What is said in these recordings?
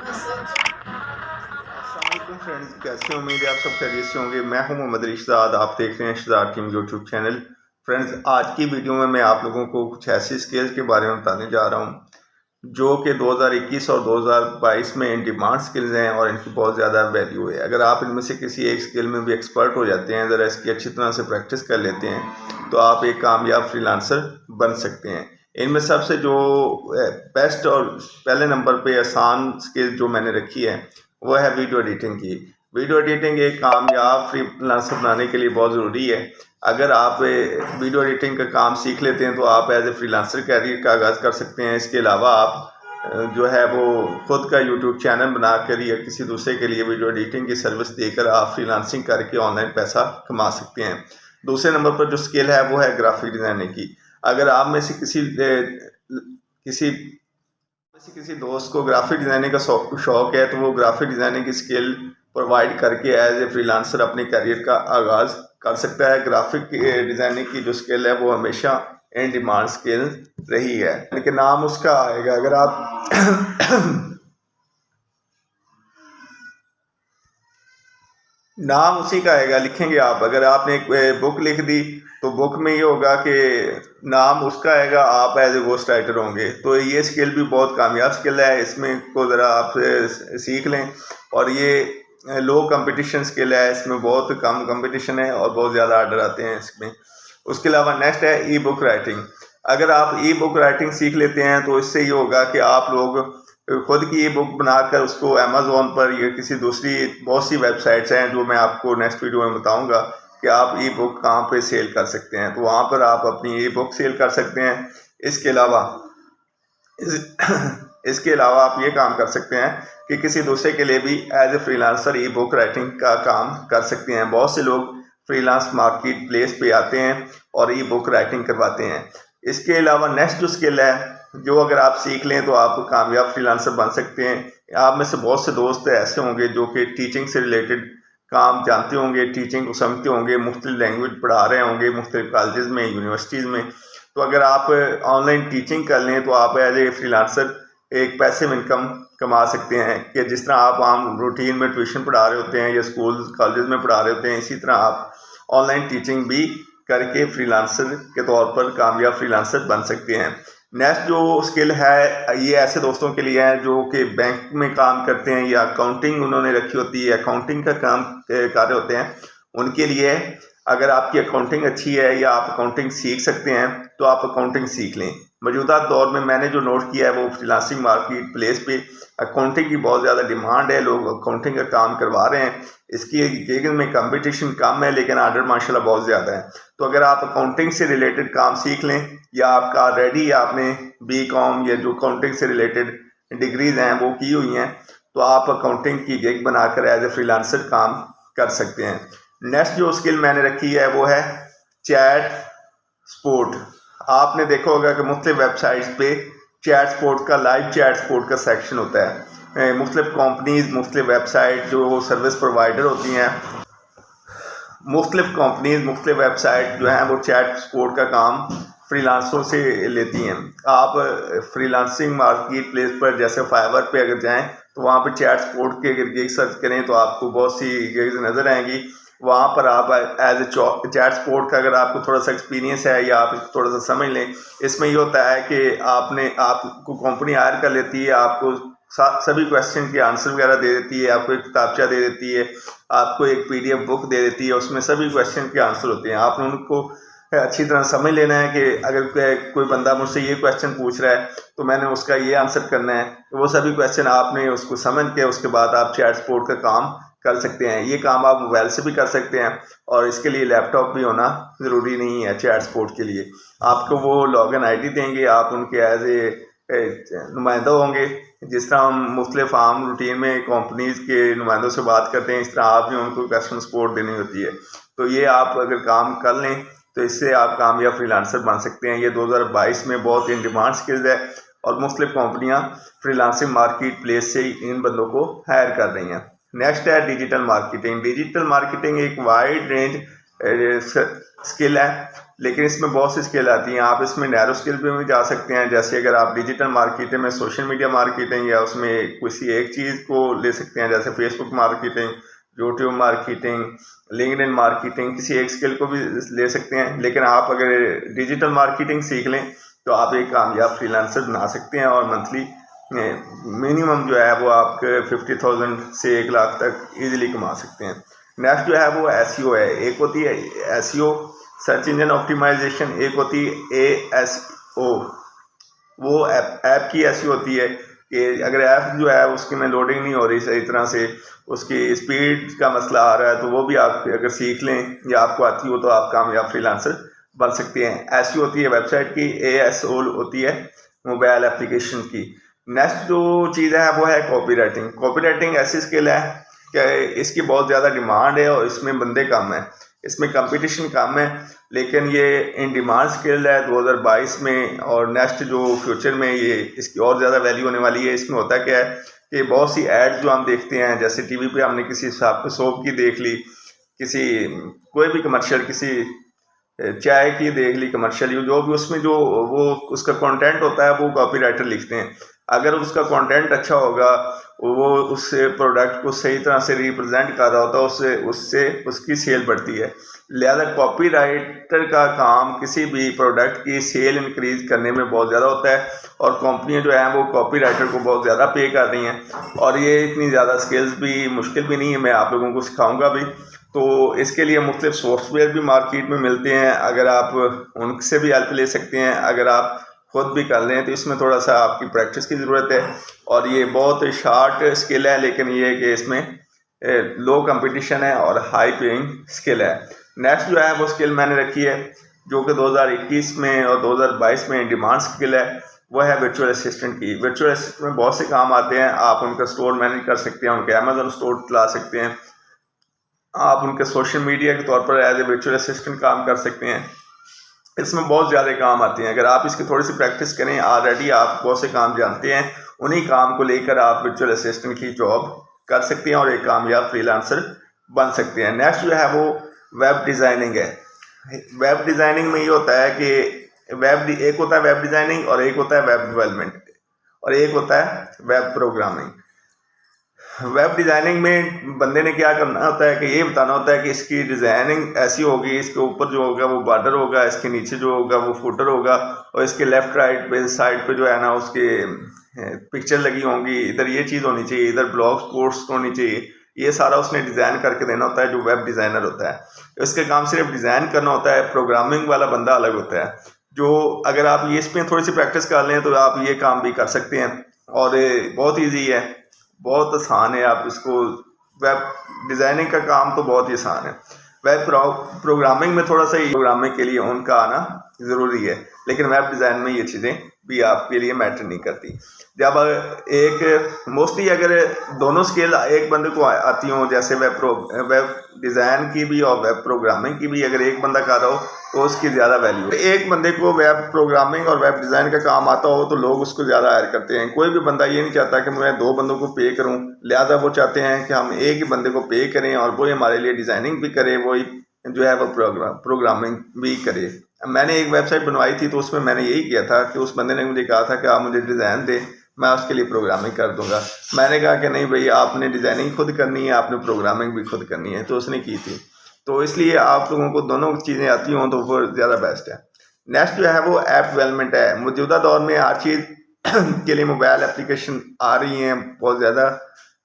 अस्सलामुअलैकुम फ्रेंड्स, कैसे हो? उम्मीद है आप सब खैरियत से होंगे। मैं हूं मोहम्मद इरशाद, आप देख रहे हैं इरशाद टीम यूट्यूब चैनल। फ्रेंड्स, आज की वीडियो में मैं आप लोगों को कुछ ऐसी स्किल्स के बारे में बताने जा रहा हूं जो कि 2021 और 2022 में इन डिमांड स्किल्स हैं और इनकी बहुत ज़्यादा वैल्यू है। अगर आप इनमें से किसी एक स्किल में भी एक्सपर्ट हो जाते हैं, ज़रा इसकी अच्छी तरह से प्रैक्टिस कर लेते हैं, तो आप एक कामयाब फ्रीलांसर बन सकते हैं। इनमें सबसे जो बेस्ट और पहले नंबर पे आसान स्किल जो मैंने रखी है वो है वीडियो एडिटिंग की। वीडियो एडिटिंग एक कामयाब फ्रीलांसर बनाने के लिए बहुत ज़रूरी है। अगर आप वीडियो एडिटिंग का काम सीख लेते हैं तो आप एज ए फ्रीलांसर कैरियर का आगाज़ कर सकते हैं। इसके अलावा आप जो है वो खुद का यूट्यूब चैनल बनाकर या किसी दूसरे के लिए वीडियो एडिटिंग की सर्विस देकर आप फ्रीलांसिंग करके ऑनलाइन पैसा कमा सकते हैं। दूसरे नंबर पर जो स्किल है वो है ग्राफिक डिज़ाइनिंग की। अगर आप में से किसी दोस्त को ग्राफिक डिज़ाइनिंग का शौक है तो वो ग्राफिक डिज़ाइनिंग की स्किल प्रोवाइड करके एज ए फ्रीलांसर अपने करियर का आगाज़ कर सकता है। ग्राफिक डिज़ाइनिंग की जो स्किल है वो हमेशा इन डिमांड स्किल रही है, लेकिन नाम उसका आएगा अगर आप नाम उसी का आएगा, लिखेंगे आप। अगर आपने एक बुक लिख दी तो बुक में ये होगा कि नाम उसका आएगा, आप एज ए गोस्ट राइटर होंगे। तो ये स्किल भी बहुत कामयाब स्किल है, इसमें को ज़रा आप सीख लें। और ये लो कंपटीशन स्किल है, इसमें बहुत कम कंपटीशन है और बहुत ज़्यादा आर्डर आते हैं इसमें। उसके अलावा नेक्स्ट है ई बुक राइटिंग। अगर आप ई बुक राइटिंग सीख लेते हैं तो इससे ये होगा कि आप लोग खुद की ई बुक बनाकर उसको अमेज़ोन पर या किसी दूसरी बहुत सी वेबसाइट्स हैं जो मैं आपको नेक्स्ट वीडियो में बताऊंगा कि आप ई बुक कहाँ पे सेल कर सकते हैं, तो वहाँ पर आप अपनी ई बुक सेल कर सकते हैं। इसके अलावा इसके अलावा आप ये काम कर सकते हैं कि किसी दूसरे के लिए भी as a freelancer ebook writing का काम कर सकते हैं। बहुत से लोग फ्रीलांस मार्केट प्लेस पे आते हैं और ई बुक राइटिंग करवाते हैं। इसके अलावा नेक्स्ट जो स्किल है जो अगर आप सीख लें तो आप कामयाब फ्रीलांसर बन सकते हैं। आप में से बहुत से दोस्त ऐसे होंगे जो कि टीचिंग से रिलेटेड काम जानते होंगे, टीचिंग को समझते होंगे, मुख्तलिफ लैंग्वेज पढ़ा रहे होंगे मुख्तलिफ कॉलेजेस में, यूनिवर्सिटीज़ में। तो अगर आप ऑनलाइन टीचिंग कर लें तो आप एज ए फ्रीलांसर एक पैसिव इनकम कमा सकते हैं कि जिस तरह आप आम रूटीन में ट्यूशन पढ़ा रहे होते हैं या स्कूल कॉलेज में पढ़ा रहे होते हैं, इसी तरह आप ऑनलाइन टीचिंग भी करके फ्रीलांसर के तौर पर कामयाब फ्रीलांसर बन सकते हैं। नेक्स्ट जो स्किल है ये ऐसे दोस्तों के लिए है जो कि बैंक में काम करते हैं या अकाउंटिंग उन्होंने रखी होती है, अकाउंटिंग का काम कर रहे होते हैं। उनके लिए अगर आपकी अकाउंटिंग अच्छी है या आप अकाउंटिंग सीख सकते हैं तो आप अकाउंटिंग सीख लें। मौजूदा दौर में मैंने जो नोट किया है वो फ्रीलांसिंग मार्केट प्लेस पे अकाउंटिंग की बहुत ज़्यादा डिमांड है, लोग अकाउंटिंग का काम करवा रहे हैं। इसकी एक में कंपटीशन कम है लेकिन आर्डर माशाल्लाह बहुत ज़्यादा है। तो अगर आप अकाउंटिंग से रिलेटेड काम सीख लें या आपका ऑलरेडी आपने BCom या जो अकाउंटिंग से रिलेटेड डिग्रीज हैं वो की हुई हैं तो आप अकाउंटिंग की गिग बनाकर एज ए फ्रीलांसर काम कर सकते हैं। नेक्स्ट जो स्किल मैंने रखी है वो है चैट सपोर्ट। आपने देखा होगा कि मुख्तलिफ वेबसाइट्स पे चैट सपोर्ट का लाइव चैट सपोर्ट का सेक्शन होता है। मुख्तलिफ कंपनीज, मुख्तलिफ वेबसाइट जो सर्विस प्रोवाइडर होती हैं, मुख्तलिफ कंपनीज, मुख्तलिफ वेबसाइट जो हैं वो चैट सपोर्ट का काम फ्रीलांसरों से लेती हैं। आप फ्रीलांसिंग मार्केट प्लेस पर जैसे फाइवर पे अगर जाएं तो वहाँ पे चैट सपोर्ट के अगर गिग सर्च करें तो आपको बहुत सी गिग्स नज़र आएंगी। वहाँ पर आप एज ए चैट सपोर्ट का अगर आपको थोड़ा सा एक्सपीरियंस है या आप इसको थोड़ा सा समझ लें, इसमें ये होता है कि आपको कंपनी हायर कर लेती है, आपको सभी क्वेश्चन के आंसर वगैरह दे देती है, आपको एक किताबचा दे देती है, आपको एक PDF बुक दे देती है, उसमें सभी क्वेश्चन के आंसर होते हैं। आपने उनको अच्छी तरह समझ लेना है कि अगर कोई बंदा मुझसे ये क्वेश्चन पूछ रहा है तो मैंने उसका ये आंसर करना है। तो वो सभी क्वेश्चन आपने उसको समझ के उसके बाद आप चैट सपोर्ट का काम कर सकते हैं। ये काम आप मोबाइल से भी कर सकते हैं और इसके लिए लैपटॉप भी होना ज़रूरी नहीं है। चैट सपोर्ट के लिए आपको वो लॉगिन ID देंगे, आप उनके एज ए नुमाइंदा होंगे। जिस तरह हम मुख्तलिफ आम रूटीन में कंपनीज़ के नुमाइंदों से बात करते हैं, इस तरह आप भी उनको कस्टमर सपोर्ट देनी होती है। तो ये आप अगर काम कर लें तो इससे आप कामयाब फ्रीलांसर बन सकते हैं। ये 2022 में बहुत इन डिमांड स्किल्स है और मुख्तलिफ कंपनियाँ फ्रीलांसिंग मार्केट प्लेस से इन बंदों को हायर कर रही हैं। नेक्स्ट है डिजिटल मार्केटिंग। डिजिटल मार्केटिंग एक वाइड रेंज स्किल है लेकिन इसमें बहुत सी स्किल आती हैं। आप इसमें नैरो स्किल पे भी जा सकते हैं, जैसे अगर आप डिजिटल मार्केटिंग में सोशल मीडिया मार्केटिंग या उसमें किसी एक चीज़ को ले सकते हैं, जैसे Facebook marketing, YouTube marketing, LinkedIn marketing, किसी एक स्किल को भी ले सकते हैं। लेकिन आप अगर डिजिटल मार्केटिंग सीख लें तो आप एक कामयाब फ्रीलांसर बना सकते हैं और मंथली मिनिमम जो है वो आपके 50,000 से 1 लाख तक ईजिली कमा सकते हैं। नेक्स्ट जो है वो एसईओ है। एक होती है एसईओ सर्च इंजन ऑप्टिमाइजेशन, एक होती है एएसओ, वो ऐप की ऐसी होती है कि अगर ऐप जो है उसकी में लोडिंग नहीं हो रही सही तरह से, उसकी स्पीड का मसला आ रहा है, तो वो भी आप अगर सीख लें या आपको आती हो तो आप कामयाब फ्रीलांसर बन सकते हैं। ऐसी होती है वेबसाइट की, एएसओ होती है मोबाइल एप्लीकेशन की। नेक्स्ट जो चीज़ है वो है कॉपी राइटिंग। कॉपी राइटिंग ऐसी स्किल है कि इसकी बहुत ज़्यादा डिमांड है और इसमें बंदे कम हैं, इसमें कंपटीशन कम है, लेकिन ये इन डिमांड स्किल है 2022 में। और नेक्स्ट जो फ्यूचर में ये इसकी और ज़्यादा वैल्यू होने वाली है। इसमें होता क्या है कि बहुत सी एड्स जो हम देखते हैं, जैसे टीवी पे हमने किसी सोप की देख ली, किसी कोई भी कमर्शियल, किसी चाय की देख ली कमर्शियल, जो भी उसमें जो वो उसका कंटेंट होता है वो कॉपी राइटर लिखते हैं। अगर उसका कंटेंट अच्छा होगा, वो उस प्रोडक्ट को सही तरह से रिप्रेजेंट कर रहा होता है, उससे उसकी सेल बढ़ती है। लिहाजा कॉपी राइटर का काम किसी भी प्रोडक्ट की सेल इंक्रीज करने में बहुत ज़्यादा होता है और कंपनियां जो हैं वो कॉपी राइटर को बहुत ज़्यादा पे कर रही हैं। और ये इतनी ज़्यादा स्किल्स भी मुश्किल भी नहीं है, मैं आप लोगों को सिखाऊंगा भी। तो इसके लिए मुख्तलिफ सॉफ्टवेयर भी मार्केट में मिलते हैं, अगर आप उनसे भी हेल्प ले सकते हैं। अगर आप खुद भी कर लें तो इसमें थोड़ा सा आपकी प्रैक्टिस की ज़रूरत है और ये बहुत शार्ट स्किल है, लेकिन ये है कि इसमें लो कंपटीशन है और हाई पेइंग स्किल है। नेक्स्ट जो है वो स्किल मैंने रखी है जो कि 2021 में और 2022 में डिमांड स्किल है, वो है वर्चुअल असिस्टेंट की। वर्चुअल असिस्टेंट में बहुत से काम आते हैं। आप उनका स्टोर मैनेज कर सकते हैं, उनके अमेजोन स्टोर चला सकते हैं, आप उनके सोशल मीडिया के तौर पर एज ए वर्चुअल असिस्टेंट काम कर सकते हैं। इसमें बहुत ज़्यादा काम आती हैं। अगर आप इसकी थोड़ी सी प्रैक्टिस करें, ऑलरेडी आप बहुत से काम जानते हैं, उन्हीं काम को लेकर आप वर्चुअल असिस्टेंट की जॉब कर सकते हैं और एक कामयाब फ्रीलांसर बन सकते हैं। नेक्स्ट जो है वो वेब डिज़ाइनिंग है। वेब डिज़ाइनिंग में ये होता है कि एक होता है वेब डिज़ाइनिंग और एक होता है वेब डेवलपमेंट और एक होता है वेब प्रोग्रामिंग। वेब डिज़ाइनिंग में बंदे ने क्या करना होता है कि ये बताना होता है कि इसकी डिज़ाइनिंग ऐसी होगी, इसके ऊपर जो होगा वो बॉर्डर होगा, इसके नीचे जो होगा वो फुटर होगा और इसके लेफ़्ट राइट पे साइड पे जो है ना उसके पिक्चर लगी होंगी, इधर ये चीज़ होनी चाहिए, इधर ब्लॉग पोस्ट होनी चाहिए। ये सारा उसने डिज़ाइन करके देना होता है जो वेब डिज़ाइनर होता है। इसके काम सिर्फ डिज़ाइन करना होता है। प्रोग्रामिंग वाला बंदा अलग होता है, जो अगर आप ये इसमें थोड़ी सी प्रैक्टिस कर लें तो आप ये काम भी कर सकते हैं और बहुत ईजी है, बहुत आसान है। आप इसको वेब डिज़ाइनिंग का काम तो बहुत ही आसान है। वेब प्रोग्रामिंग में थोड़ा सा प्रोग्रामिंग के लिए उनका आना ज़रूरी है, लेकिन वेब डिज़ाइन में ये चीज़ें भी आपके लिए मैटर नहीं करती। जब एक मोस्टली अगर दोनों स्किल एक बंदे को आती हों, जैसे वेब डिज़ाइन की भी और वेब प्रोग्रामिंग की भी, अगर एक बंदा कर रहा हो तो उसकी ज़्यादा वैल्यू है। एक बंदे को वेब प्रोग्रामिंग और वेब डिज़ाइन का काम आता हो तो लोग उसको ज़्यादा हायर करते हैं। कोई भी बंदा ये नहीं चाहता कि मैं 2 बंदों को पे करूं, लिहाजा वो चाहते हैं कि हम एक ही बंदे को पे करें और वो हमारे लिए डिज़ाइनिंग भी करे, वही जो है वो प्रोग्रामिंग भी करे। मैंने एक वेबसाइट बनवाई थी तो उसमें मैंने यही किया था कि उस बंदे ने मुझे कहा था कि आप मुझे डिज़ाइन दें, मैं उसके लिए प्रोग्रामिंग कर दूंगा। मैंने कहा कि नहीं भाई, आपने डिज़ाइनिंग खुद करनी है, आपने प्रोग्रामिंग भी खुद करनी है, तो उसने की थी। तो इसलिए आप लोगों को दोनों चीज़ें आती हों तो वो ज़्यादा बेस्ट है। नेक्स्ट जो है वो ऐप डेवलपमेंट है। मौजूदा दौर में हर चीज़ के लिए मोबाइल एप्लीकेशन आ रही हैं, बहुत ज़्यादा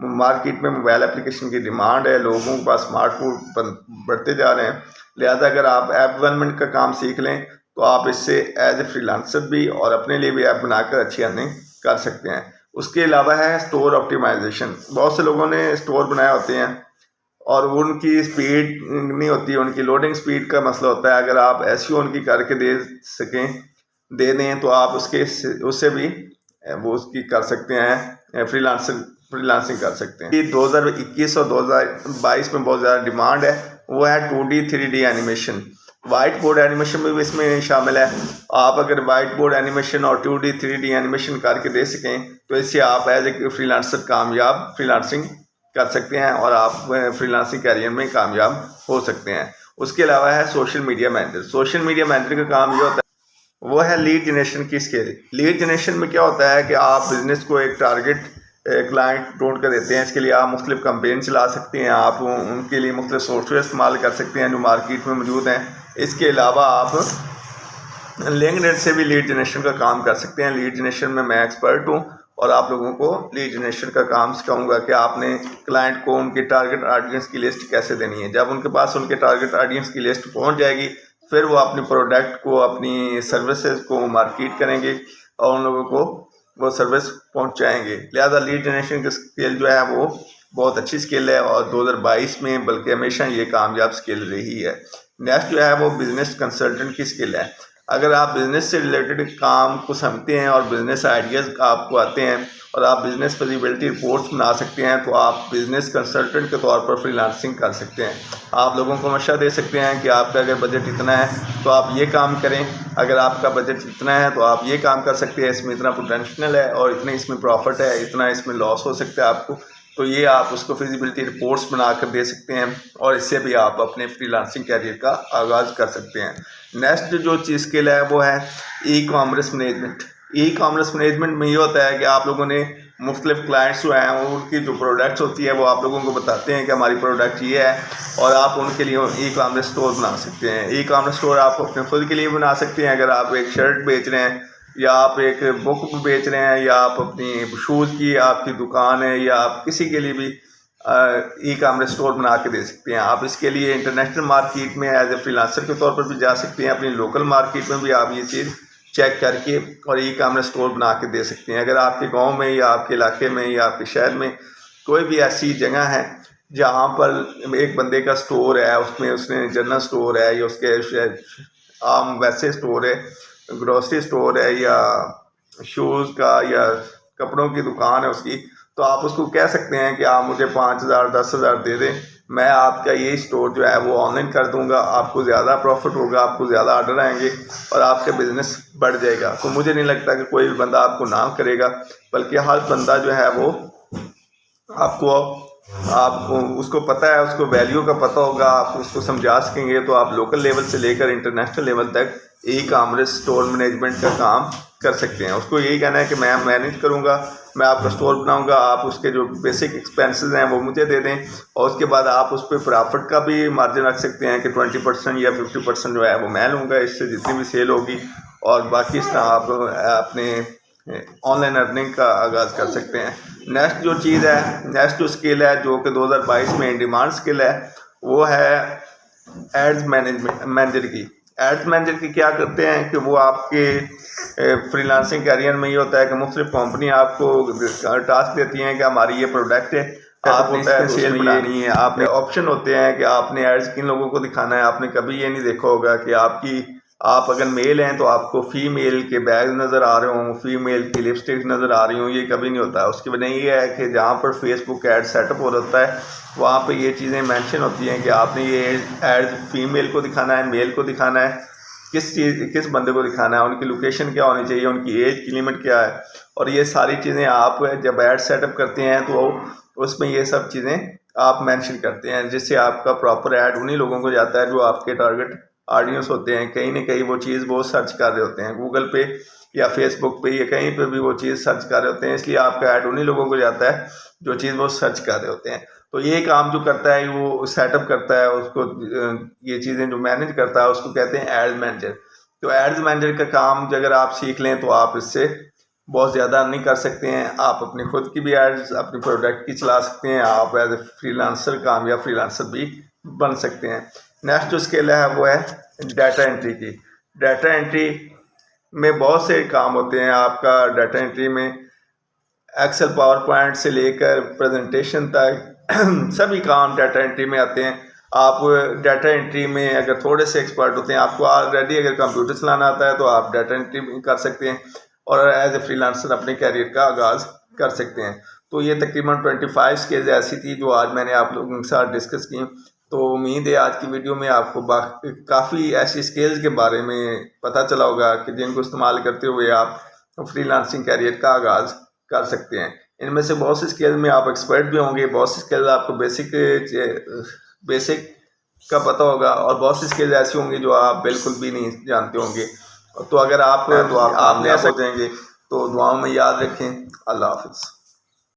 मार्केट में मोबाइल एप्लीकेशन की डिमांड है, लोगों के पास स्मार्टफोन बढ़ते जा रहे हैं। लिहाजा अगर आप ऐप डेवलपमेंट का काम सीख लें तो आप इससे एज ए फ्रीलांसर भी और अपने लिए भी ऐप बनाकर अच्छी अर्निंग कर सकते हैं। उसके अलावा है स्टोर ऑप्टिमाइजेशन। बहुत से लोगों ने स्टोर बनाए होते हैं और उनकी स्पीड नहीं होती, उनकी लोडिंग स्पीड का मसला होता है। अगर आप एसईओ उनकी करके दे दें तो आप उससे भी वो उसकी कर सकते हैं, फ्रीलांसिंग कर सकते हैं। 2021 और 2022 में बहुत ज़्यादा डिमांड है, वो है 2D 3D animation. White board animation भी इसमें शामिल है। आप अगर वाइट बोर्ड एनिमेशन और 2D 3D एनिमेशन करके दे सकें तो इससे आप एज ए फ्रीलांसर कामयाब फ्रीलांसिंग कर सकते हैं और आप फ्रीलांसिंग कैरियर में कामयाब हो सकते हैं। उसके अलावा है social media manager. Social media manager का काम ये होता है, वो है लीड जनरेशन की स्किल। लीड जनरेशन में क्या होता है कि आप बिजनेस को एक टारगेट क्लाइंट ढूंढ कर देते हैं। इसके लिए आप मुख्तलिफ कंपेन चला सकते हैं, आप उनके लिए मुख्तलिफ सॉफ्टवेयर इस्तेमाल कर सकते हैं जो मार्केट में मौजूद हैं। इसके अलावा आप लिंक्डइन से भी लीड जनरेशन का काम कर सकते हैं। लीड जनरेशन में मैं एक्सपर्ट हूँ और आप लोगों को लीड जनरेशन का काम सिखाऊंगा कि आपने क्लाइंट को उनकी टारगेट ऑडियंस की लिस्ट कैसे देनी है। जब उनके पास उनके टारगेट ऑडियंस की लिस्ट पहुंच जाएगी, फिर वो अपने प्रोडक्ट को, अपनी सर्विसेज को मार्केट करेंगे और उन लोगों को वो सर्विस पहुंचाएंगे। लिहाजा लीड जनरेशन की स्किल जो है वो बहुत अच्छी स्किल है और 2022 में बल्कि हमेशा ये कामयाब स्किल रही है। नेक्स्ट जो है वो बिजनेस कंसल्टेंट की स्किल है। अगर आप बिज़नेस से रिलेटेड काम को समझते हैं और बिज़नेस आइडियाज़ आपको आते हैं और आप बिज़नेस फिजिबिलिटी रिपोर्ट्स बना सकते हैं, तो आप बिज़नेस कंसल्टेंट के तौर पर फ्रीलांसिंग कर सकते हैं। आप लोगों को मशवरा दे सकते हैं कि आपका अगर बजट इतना है तो आप ये काम करें, अगर आपका बजट इतना है तो आप ये काम कर सकते हैं, इसमें इतना पोटेंशियल है और इतने इसमें प्रॉफिट है, इतना इसमें लॉस हो सकता है आपको, तो ये आप उसको फिजिबिलिटी रिपोर्ट्स बना कर दे सकते हैं और इससे भी आप अपने फ्रीलांसिंग कैरियर का आगाज़ कर सकते हैं। नेक्स्ट जो चीज़ स्किल है वो है e commerce management. E commerce management में ये होता है कि आप लोगों ने मुख्तलिफ क्लाइंट्स जो हैं उनकी जो प्रोडक्ट्स होती है वो आप लोगों को बताते हैं कि हमारी प्रोडक्ट ये है और आप उनके लिए ई कॉमर्स स्टोर बना सकते हैं। ई कॉमर्स स्टोर आप अपने खुद के लिए बना सकते हैं। अगर आप एक शर्ट बेच रहे हैं या आप एक बुक बेच रहे हैं या आप अपनी शूज़ की आपकी दुकान है या आप किसी के लिए भी ई कॉमर्स स्टोर बना के दे सकते हैं। आप इसके लिए इंटरनेशनल मार्केट में एज ए फ्रीलांसर के तौर पर भी जा सकते हैं, अपनी लोकल मार्केट में भी आप ये चीज़ चेक करके और ई कॉमर्स स्टोर बना के दे सकते हैं। अगर आपके गांव में या आपके इलाके में या आपके शहर में कोई भी ऐसी जगह है जहां पर एक बंदे का स्टोर है, उसमें उसने जनरल स्टोर है या उसके आम वैसे स्टोर है, ग्रोसरी स्टोर है या शूज़ का या कपड़ों की दुकान है उसकी, तो आप उसको कह सकते हैं कि आप मुझे 5,000 10,000 दे दें, मैं आपका ये स्टोर जो है वो ऑनलाइन कर दूंगा, आपको ज़्यादा प्रॉफिट होगा, आपको ज़्यादा ऑर्डर आएंगे और आपका बिज़नेस बढ़ जाएगा। तो मुझे नहीं लगता कि कोई भी बंदा आपको ना करेगा, बल्कि हर बंदा जो है वो आपको उसको पता है, उसको वैल्यू का पता होगा, आप उसको समझा सकेंगे तो आप लोकल लेवल से लेकर इंटरनेशनल लेवल तक ई कॉमर्स स्टोर मैनेजमेंट का काम कर सकते हैं। उसको यही कहना है कि मैं मैनेज करूंगा, मैं आपका स्टोर बनाऊंगा, आप उसके जो बेसिक एक्सपेंसेस हैं वो मुझे दे दें और उसके बाद आप उस पर प्रॉफिट का भी मार्जिन रख सकते हैं कि 20% या 50% जो है वो मैं लूँगा, इससे जितनी भी सेल होगी, और बाकी इस तरह आप अपने ऑनलाइन अर्निंग का आगाज़ कर सकते हैं। नेक्स्ट जो चीज़ है, नेक्स्ट जो स्किल है जो कि 2022 में इन डिमांड स्किल है, वो है एड्स मैनेजर की। एड्स मैनेजर की क्या करते हैं कि वो आपके फ्रीलांसिंग कैरियर में ये होता है कि मुख्तलिफ कंपनी आपको टास्क देती हैं कि हमारी ये प्रोडक्ट है, आपने इस पर सेल बनानी है, आपने ऑप्शन होते हैं कि आपने एड्स किन लोगों को दिखाना है। आपने कभी ये नहीं देखा होगा कि आप अगर मेल हैं तो आपको फीमेल के बैग नज़र आ रहे हों, फीमेल की लिपस्टिक नज़र आ रही हों, ये कभी नहीं होता है। उसकी वजह ये है कि जहाँ पर फेसबुक ऐड सेटअप हो जाता है वहाँ पे ये चीज़ें मेंशन होती हैं कि आपने ये ऐड फीमेल को दिखाना है, मेल को दिखाना है, किस बंदे को दिखाना है, उनकी लोकेशन क्या होनी चाहिए, उनकी एज की लिमिट क्या है, और ये सारी चीज़ें आप जब ऐड सेटअप करते हैं तो उसमें ये सब चीज़ें आप मेंशन करते हैं, जिससे आपका प्रॉपर ऐड उन्हीं लोगों को जाता है जो आपके टारगेट ऑडियंस होते हैं। कहीं ना कहीं वो चीज़ वो सर्च कर रहे होते हैं, गूगल पे या फेसबुक पे या कहीं पे भी वो चीज़ सर्च कर रहे होते हैं, इसलिए आपका ऐड उन्हीं लोगों को जाता है जो चीज़ वो सर्च कर रहे होते हैं। तो ये काम जो करता है वो सेटअप करता है, उसको ये चीज़ें जो मैनेज करता है उसको कहते हैं एड्स मैनेजर। तो एड्स मैनेजर का काम अगर आप सीख लें तो आप इससे बहुत ज़्यादा अर्निंग कर सकते हैं। आप अपनी खुद की भी एड्स अपनी प्रोडक्ट की चला सकते हैं, आप एज ए फ्रीलांसर कामयाब फ्रीलांसर भी बन सकते हैं। नेक्स्ट जो स्किल है वो है डाटा एंट्री की। डाटा एंट्री में बहुत से काम होते हैं। आपका डाटा एंट्री में एक्सेल पावर पॉइंट से लेकर प्रेजेंटेशन तक सभी काम डाटा एंट्री में आते हैं। आप डाटा एंट्री में अगर थोड़े से एक्सपर्ट होते हैं, आपको ऑलरेडी अगर कंप्यूटर चलाना आता है तो आप डाटा एंट्री कर सकते हैं और एज ए फ्रीलांसर अपने कैरियर का आगाज़ कर सकते हैं। तो ये तकरीबन 25 स्किल्स ऐसी थी जो आज मैंने आप लोगों के साथ डिस्कस की। तो उम्मीद है आज की वीडियो में आपको काफ़ी ऐसी स्किल्स के बारे में पता चला होगा कि जिनको इस्तेमाल करते हुए आप फ्रीलांसिंग कैरियर का आगाज़ कर सकते हैं। इनमें से बहुत सी स्किल्स में आप एक्सपर्ट भी होंगे, बहुत सी स्किल्स आपको बेसिक का पता होगा और बहुत सी स्किल्स ऐसी होंगी जो आप बिल्कुल भी नहीं जानते होंगे। तो अगर आप आपने ऐसा हो जाएंगे तो दुआओं में याद रखें। अल्लाह हाफिज़।